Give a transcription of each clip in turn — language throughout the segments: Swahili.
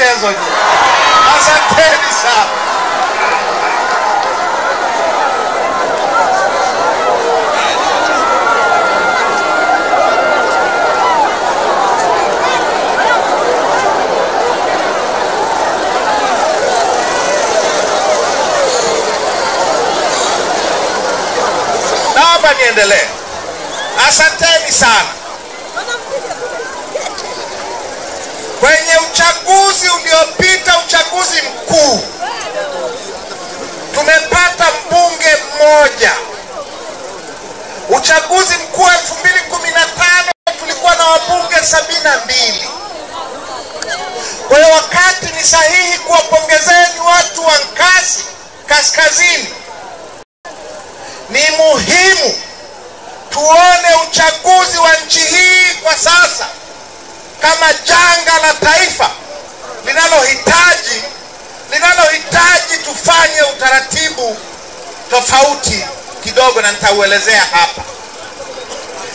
mchezo nyinyi. Asanteni sana. Naomba niendelee. Asanteni sana. Kwenye uchaguzi uliopita, uchaguzi mkuu, tumepata mbunge mmoja. Uchaguzi mkuu 2015 tulikuwa na wabunge 72. Kwa hiyo wakati ni sahihi kuwapongezeni watu wa Nkasi Kaskazini. Ni muhimu tuone uchaguzi wa nchi hii kwa sasa kama janga la taifa linalohitaji tufanye utaratibu tofauti kidogo, na nitauelezea hapa.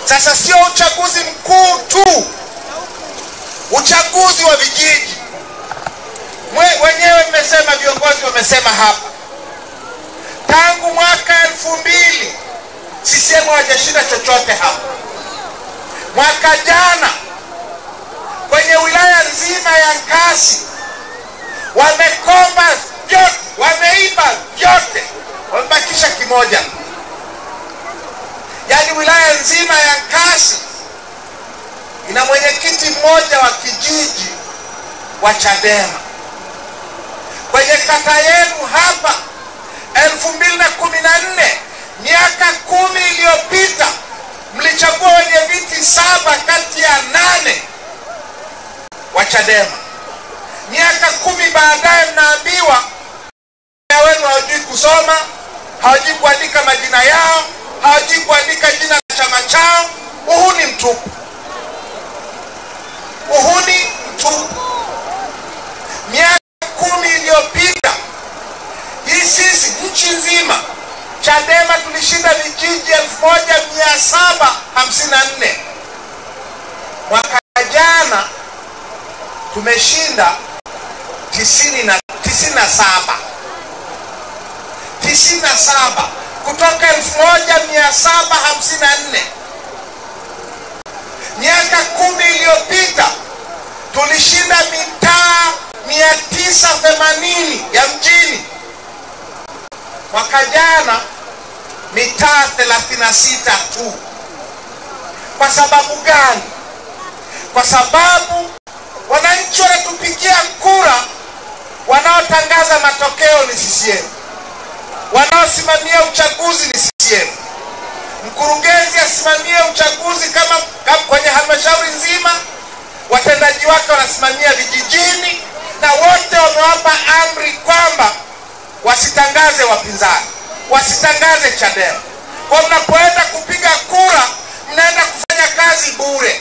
Sasa sio uchaguzi mkuu tu, uchaguzi wa vijiji. Wenyewe mmesema, viongozi wamesema hapa, tangu mwaka 2000 CCM hawajashinda chochote hapa. Mwaka jana kwenye wilaya nzima ya Nkasi wamekomba vyote, wameiba vyote, wamebakisha kimoja. Yaani wilaya nzima ya Nkasi ina mwenyekiti mmoja wa kijiji wa Chadema. Kwenye kata yenu hapa 2014, miaka 10 iliyopita, mlichagua wenye viti 7 kati ya 8 wa Chadema. Miaka 10 baadaye mnaambiwa wenu hawajui kusoma, hawajui kuandika majina yao, hawajui kuandika jina la chama chao. Uhuni mtupu. Uhuni mtupu. Miaka 10 iliyopita, hii sisi nchi nzima Chadema tulishinda vijiji 1754. Mwaka jana tumeshinda 97 kutoka 1754. Miaka 10 iliyopita tulishinda mitaa 980 ya mjini. Mwaka jana mitaa 36 tu. Kwa sababu gani? Kwa sababu wananchi wanatupigia kura, wanaotangaza matokeo ni CCM, wanaosimamia uchaguzi ni CCM, mkurugenzi asimamia uchaguzi kama kwenye halmashauri nzima, watendaji wake wanasimamia vijijini, na wote wamewapa amri kwamba wasitangaze wapinzani, wasitangaze Chadema. Kwa mnapoenda kupiga kura, mnaenda kufanya kazi bure.